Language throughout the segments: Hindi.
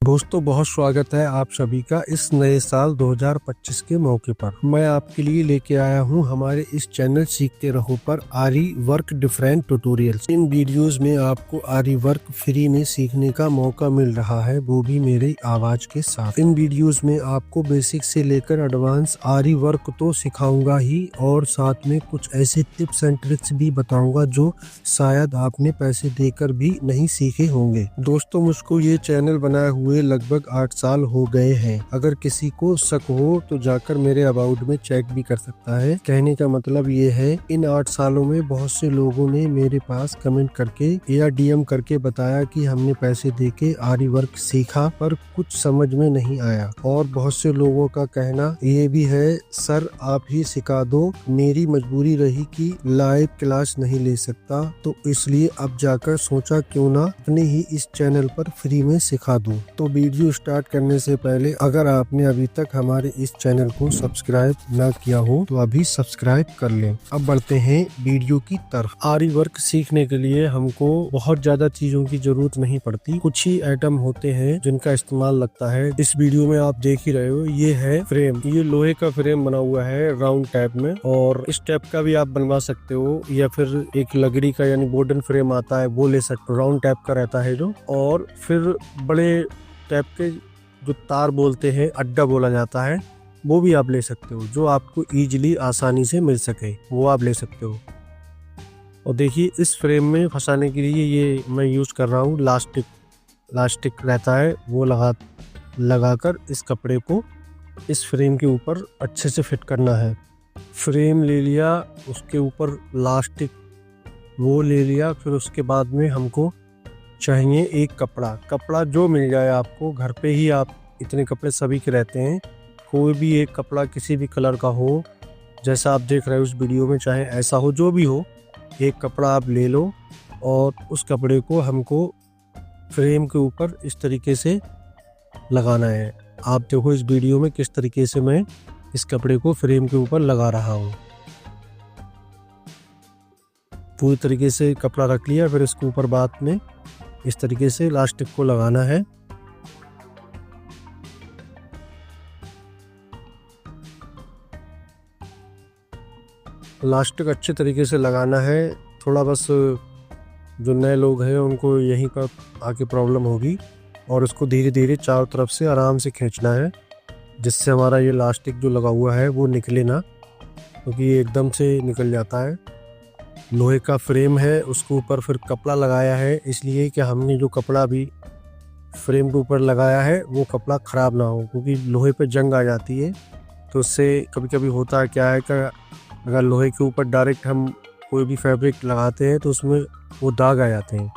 दोस्तों बहुत स्वागत है आप सभी का इस नए साल 2025 के मौके पर। मैं आपके लिए लेके आया हूं हमारे इस चैनल सीखते रहो पर आरी वर्क डिफरेंट ट्यूटोरियल्स। इन वीडियोस में आपको आरी वर्क फ्री में सीखने का मौका मिल रहा है, वो भी मेरी आवाज के साथ। इन वीडियोस में आपको बेसिक से लेकर एडवांस आरी वर्क तो सिखाऊंगा ही और साथ में कुछ ऐसे टिप्स एंड ट्रिक्स भी बताऊंगा जो शायद आपने पैसे देकर भी नहीं सीखे होंगे। दोस्तों मुझको ये चैनल बनाए हुए लगभग 8 साल हो गए हैं। अगर किसी को शक हो तो जाकर मेरे अबाउट में चेक भी कर सकता है। कहने का मतलब ये है, इन 8 सालों में बहुत से लोगों ने मेरे पास कमेंट करके या डीएम करके बताया कि हमने पैसे देके आरी वर्क सीखा पर कुछ समझ में नहीं आया। और बहुत से लोगों का कहना ये भी है, सर आप ही सिखा दो। मेरी मजबूरी रही कि लाइव क्लास नहीं ले सकता, तो इसलिए अब जाकर सोचा क्यों ना अपने ही इस चैनल पर फ्री में सिखा दूं। तो वीडियो स्टार्ट करने से पहले अगर आपने अभी तक हमारे इस चैनल को सब्सक्राइब न किया हो तो अभी सब्सक्राइब कर लें। अब बढ़ते हैं वीडियो की तरफ। आरी वर्क सीखने के लिए हमको बहुत ज्यादा चीजों की जरूरत नहीं पड़ती, कुछ ही आइटम होते हैं जिनका इस्तेमाल लगता है। इस वीडियो में आप देख ही रहे हो, ये है फ्रेम। ये लोहे का फ्रेम बना हुआ है राउंड टाइप में, और इस टाइप का भी आप बनवा सकते हो या फिर एक लकड़ी का यानी वुडन फ्रेम आता है वो ले सकते हो। राउंड टाइप का रहता है जो, और फिर बड़े टाइप के जो तार बोलते हैं, अड्डा बोला जाता है, वो भी आप ले सकते हो। जो आपको इजीली आसानी से मिल सके वो आप ले सकते हो। और देखिए इस फ्रेम में फंसाने के लिए ये मैं यूज कर रहा हूँ लास्टिक रहता है, वो लगाकर इस कपड़े को इस फ्रेम के ऊपर अच्छे से फिट करना है। फ्रेम ले लिया, उसके ऊपर लास्टिक वो ले लिया, फिर उसके बाद में हमको चाहिए एक कपड़ा जो मिल जाए आपको घर पे ही। आप इतने कपड़े सभी के रहते हैं, कोई भी एक कपड़ा किसी भी कलर का हो, जैसा आप देख रहे हो उस वीडियो में, चाहे ऐसा हो जो भी हो, एक कपड़ा आप ले लो और उस कपड़े को हमको फ्रेम के ऊपर इस तरीके से लगाना है। आप देखो इस वीडियो में किस तरीके से मैं इस कपड़े को फ्रेम के ऊपर लगा रहा हूँ। पूरी तरीके से कपड़ा रख लिया, फिर इसके ऊपर बाद में इस तरीके से लास्टिक को लगाना है। लास्टिक अच्छे तरीके से लगाना है। थोड़ा बस जो नए लोग हैं उनको यहीं पर आके प्रॉब्लम होगी, और इसको धीरे धीरे चारों तरफ से आराम से खींचना है, जिससे हमारा ये लास्टिक जो लगा हुआ है वो निकले ना, क्योंकि ये एकदम से निकल जाता है। लोहे का फ्रेम है, उसके ऊपर फिर कपड़ा लगाया है, इसलिए कि हमने जो कपड़ा भी फ्रेम के ऊपर लगाया है वो कपड़ा ख़राब ना हो, क्योंकि लोहे पे जंग आ जाती है। तो उससे कभी कभी होता है क्या है कि अगर लोहे के ऊपर डायरेक्ट हम कोई भी फैब्रिक लगाते हैं तो उसमें वो दाग आ जाते हैं।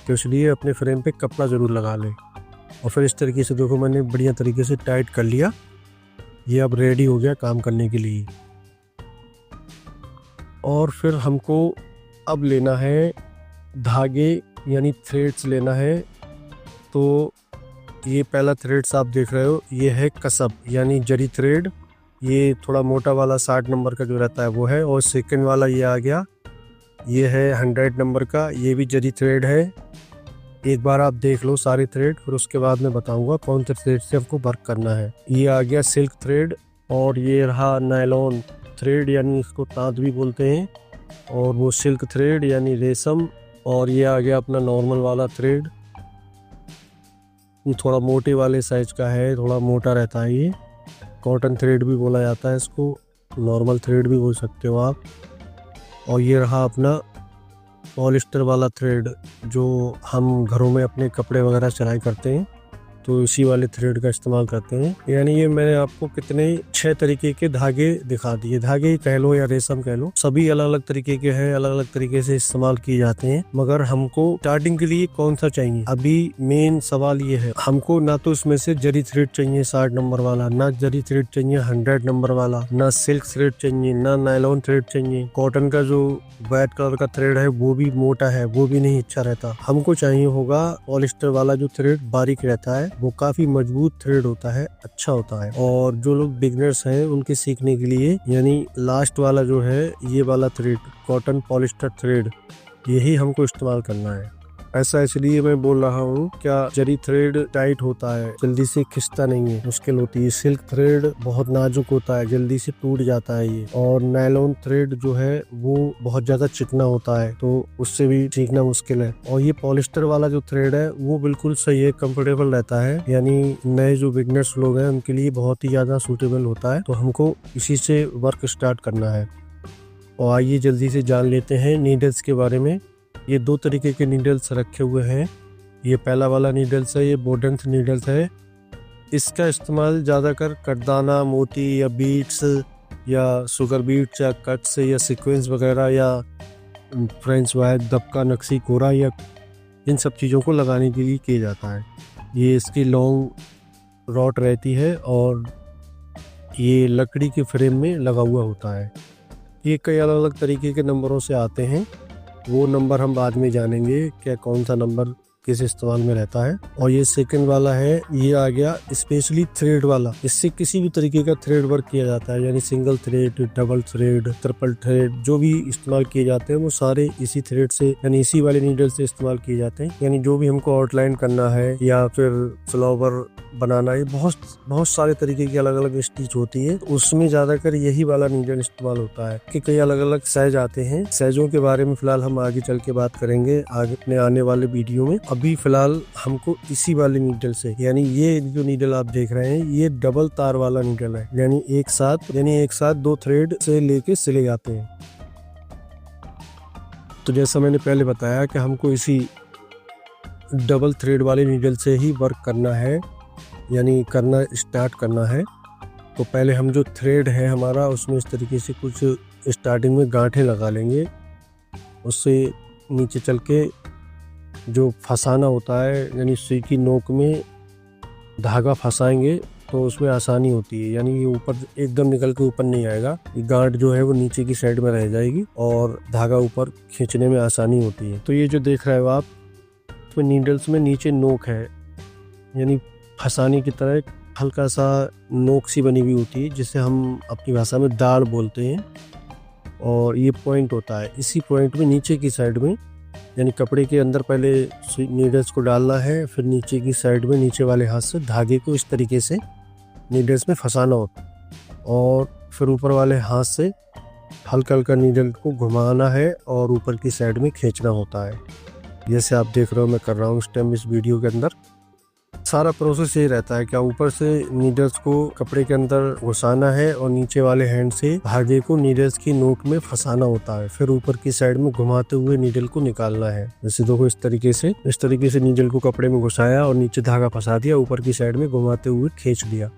तो इसलिए अपने फ्रेम पे कपड़ा ज़रूर लगा लें। और फिर इस तरीके से देखो मैंने बढ़िया तरीके से टाइट कर लिया। ये अब रेडी हो गया काम करने के लिए। और फिर हमको अब लेना है धागे यानी थ्रेड्स लेना है। तो ये पहला थ्रेड्स आप देख रहे हो, ये है कसब यानी जरी थ्रेड। ये थोड़ा मोटा वाला 60 नंबर का जो रहता है वो है। और सेकंड वाला ये आ गया, ये है 100 नंबर का, ये भी जरी थ्रेड है। एक बार आप देख लो सारे थ्रेड, फिर उसके बाद मैं बताऊंगा कौन से थ्रेड से हमको वर्क करना है। ये आ गया सिल्क थ्रेड, और ये रहा नायलॉन थ्रेड यानी इसको तांत भी बोलते हैं, और वो सिल्क थ्रेड यानी रेशम। और ये आ गया अपना नॉर्मल वाला थ्रेड, ये थोड़ा मोटे वाले साइज का है, थोड़ा मोटा रहता है। ये कॉटन थ्रेड भी बोला जाता है इसको, नॉर्मल थ्रेड भी बोल सकते हो आप। और ये रहा अपना पॉलिस्टर वाला थ्रेड, जो हम घरों में अपने कपड़े वगैरह सिलाई करते हैं, तो इसी वाले थ्रेड का इस्तेमाल करते हैं। यानी ये मैंने आपको कितने 6 तरीके के धागे दिखा दिए। धागे कह लो या रेशम कह लो, सभी अलग अलग तरीके के हैं, अलग अलग तरीके से इस्तेमाल किए जाते हैं। मगर हमको स्टार्टिंग के लिए कौन सा चाहिए, अभी मेन सवाल ये है, हमको ना तो इसमें से जरी थ्रेड चाहिए 60 नंबर वाला, ना जरी थ्रेड चाहिए 100 नंबर वाला, ना सिल्क थ्रेड चाहिए, ना नायलॉन थ्रेड चाहिए। कॉटन का जो व्हाइट कलर का थ्रेड है वो भी मोटा है, वो भी नहीं अच्छा रहता। हमको चाहिए होगा पॉलिस्टर वाला जो थ्रेड बारीक रहता है, वो काफी मजबूत थ्रेड होता है, अच्छा होता है। और जो लोग बिगनर्स हैं उनके सीखने के लिए यानी लास्ट वाला जो है ये वाला थ्रेड, कॉटन पॉलिस्टर थ्रेड, यही हमको इस्तेमाल करना है। ऐसा इसलिए मैं बोल रहा हूँ, क्या जरी थ्रेड टाइट होता है, जल्दी से खिंचता नहीं है, मुश्किल होती है। सिल्क थ्रेड बहुत नाजुक होता है, जल्दी से टूट जाता है ये। और नायलॉन थ्रेड जो है वो बहुत ज्यादा चिकना होता है, तो उससे भी सीखना मुश्किल है। और ये पॉलिस्टर वाला जो थ्रेड है वो बिल्कुल सही है, कंफर्टेबल रहता है, यानी नए जो बिगनर्स लोग हैं उनके लिए बहुत ही ज्यादा सूटेबल होता है। तो हमको इसी से वर्क स्टार्ट करना है। और आइए जल्दी से जान लेते हैं नीडल्स के बारे में। ये दो तरीके के नीडल्स रखे हुए हैं। ये पहला वाला नीडल्स है, ये बोडेंथ नीडल्स है। इसका इस्तेमाल ज़्यादातर कटदाना, मोती या बीट्स या शुगर बीट्स या कट्स या सीक्वेंस वगैरह या फ्रेंच वायर, दबका, नक्शी, कोरा या इन सब चीज़ों को लगाने के लिए किया जाता है। ये इसकी लॉन्ग रॉड रहती है और ये लकड़ी के फ्रेम में लगा हुआ होता है। ये कई अलग अलग तरीके के नंबरों से आते हैं, वो नंबर हम बाद में जानेंगे क्या कौन सा नंबर किस इस्तेमाल में रहता है। और ये सेकंड वाला है, ये आ गया स्पेशली थ्रेड वाला। इससे किसी भी तरीके का थ्रेड वर्क किया जाता है, यानी single thread, double thread, triple thread, जो भी इस्तेमाल किए जाते हैं वो सारे इसी थ्रेड से यानी इसी वाले नीडल से इस्तेमाल किए जाते हैं। यानी जो भी हमको आउटलाइन करना है या फिर फ्लावर बनाना है, बहुत सारे तरीके की अलग अलग स्टिच होती है, उसमें ज्यादातर यही वाला नीडल इस्तेमाल होता है। कि कई अलग अलग साइज आते हैं, साइजों के बारे में फिलहाल हम आगे चल के बात करेंगे आगे अपने आने वाले वीडियो में। अभी फिलहाल हमको इसी वाले नीडल से, यानी ये जो नीडल आप देख रहे हैं ये डबल तार वाला नीडल है, यानी एक साथ दो थ्रेड से लेके सिले जाते हैं। तो जैसा मैंने पहले बताया कि हमको इसी डबल थ्रेड वाले नीडल से ही वर्क करना है, यानी करना स्टार्ट करना है। तो पहले हम जो थ्रेड है हमारा उसमें इस तरीके से कुछ स्टार्टिंग में गांठें लगा लेंगे। उससे नीचे चल के जो फंसाना होता है, यानी सुई की नोक में धागा फंसाएंगे तो उसमें आसानी होती है, यानी ये ऊपर एकदम निकल के ऊपर नहीं आएगा। ये गांठ जो है वो नीचे की साइड में रह जाएगी और धागा ऊपर खींचने में आसानी होती है। तो ये जो देख रहे हो आप, इसमें नीडल्स में नीचे नोक है, यानी फंसाने की तरह हल्का सा नोक सी बनी हुई होती है, जिसे हम अपनी भाषा में दाढ़ बोलते हैं। और ये पॉइंट होता है, इसी पॉइंट में नीचे की साइड में, यानी कपड़े के अंदर पहले नीडल्स को डालना है, फिर नीचे की साइड में नीचे वाले हाथ से धागे को इस तरीके से नीडल्स में फंसाना होता है और फिर ऊपर वाले हाथ से हल्का हल्का नीडल को घुमाना है और ऊपर की साइड में खींचना होता है। जैसे आप देख रहे हो मैं कर रहा हूँ इस टाइम इस वीडियो के अंदर। सारा प्रोसेस यही रहता है, क्या ऊपर से नीडल्स को कपड़े के अंदर घुसाना है और नीचे वाले हैंड से धागे को नीडल्स की नोक में फंसाना होता है, फिर ऊपर की साइड में घुमाते हुए नीडल को निकालना है। जैसे देखो इस तरीके से नीडल को कपड़े में घुसाया और नीचे धागा फंसा दिया, ऊपर की साइड में घुमाते हुए खींच लिया,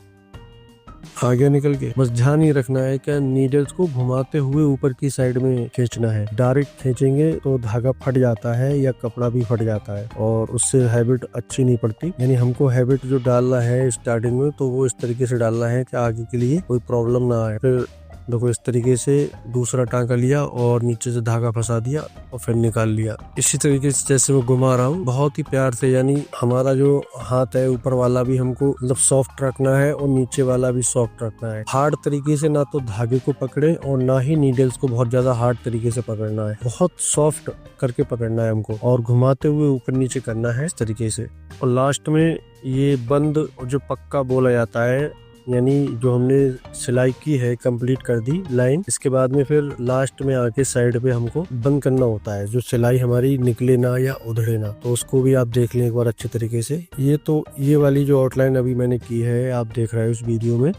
आ गया निकल के। बस ध्यान ही रखना है कि नीडल्स को घुमाते हुए ऊपर की साइड में खींचना है। डायरेक्ट खींचेंगे तो धागा फट जाता है या कपड़ा भी फट जाता है और उससे हैबिट अच्छी नहीं पड़ती। यानी हमको हैबिट जो डालना है स्टार्टिंग में तो वो इस तरीके से डालना है कि आगे के लिए कोई प्रॉब्लम ना आए। फिर देखो इस तरीके से दूसरा टांका लिया और नीचे से धागा फंसा दिया और फिर निकाल लिया। इसी तरीके से जैसे मैं घुमा रहा हूँ बहुत ही प्यार से, यानी हमारा जो हाथ है ऊपर वाला भी हमको मतलब सॉफ्ट रखना है और नीचे वाला भी सॉफ्ट रखना है। हार्ड तरीके से ना तो धागे को पकड़े और ना ही नीडल्स को बहुत ज्यादा हार्ड तरीके से पकड़ना है, बहुत सॉफ्ट करके पकड़ना है हमको और घुमाते हुए ऊपर नीचे करना है इस तरीके से। और लास्ट में ये बंद जो पक्का बोला जाता है, यानी जो हमने सिलाई की है कंप्लीट कर दी लाइन, इसके बाद में फिर लास्ट में आके साइड पे हमको बंद करना होता है, जो सिलाई हमारी निकले ना या उधड़े ना। तो उसको भी आप देख लें एक बार अच्छे तरीके से। ये वाली जो आउटलाइन अभी मैंने की है आप देख रहे हो इस वीडियो में,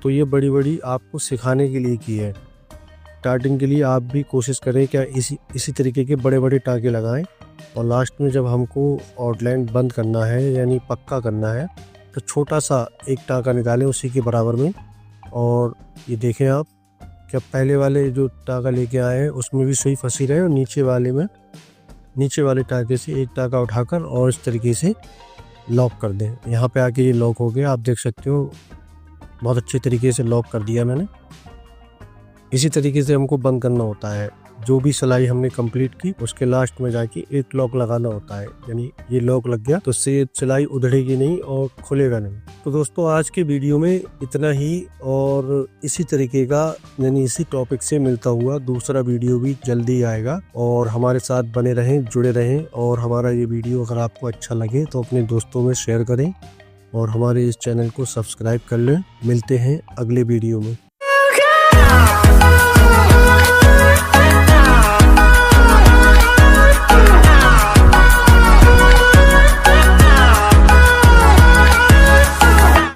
तो ये बड़ी बड़ी आपको सिखाने के लिए की है। स्टार्टिंग के लिए आप भी कोशिश करें क्या इसी तरीके के बड़े बड़े टाँके लगाएं और लास्ट में जब हमको आउटलाइन बंद करना है यानी पक्का करना है तो छोटा सा एक टाँका निकालें उसी के बराबर में। और ये देखें आप क्या पहले वाले जो टाँका लेके आए हैं उसमें भी सुई फंसी रहे और नीचे वाले टाँके से एक टाँका उठाकर और इस तरीके से लॉक कर दें। यहाँ पे आके ये लॉक हो गया, आप देख सकते हो बहुत अच्छे तरीके से लॉक कर दिया मैंने। इसी तरीके से हमको बंद करना होता है। जो भी सिलाई हमने कंप्लीट की उसके लास्ट में जाके एक लॉक लगाना होता है, यानी ये लॉक लग गया तो इससे सिलाई उधड़ेगी नहीं और खुलेगा नहीं। तो दोस्तों आज के वीडियो में इतना ही, और इसी तरीके का यानी इसी टॉपिक से मिलता हुआ दूसरा वीडियो भी जल्दी आएगा। और हमारे साथ बने रहें, जुड़े रहें, और हमारा ये वीडियो अगर आपको अच्छा लगे तो अपने दोस्तों में शेयर करें और हमारे इस चैनल को सब्सक्राइब कर लें। मिलते हैं अगले वीडियो में।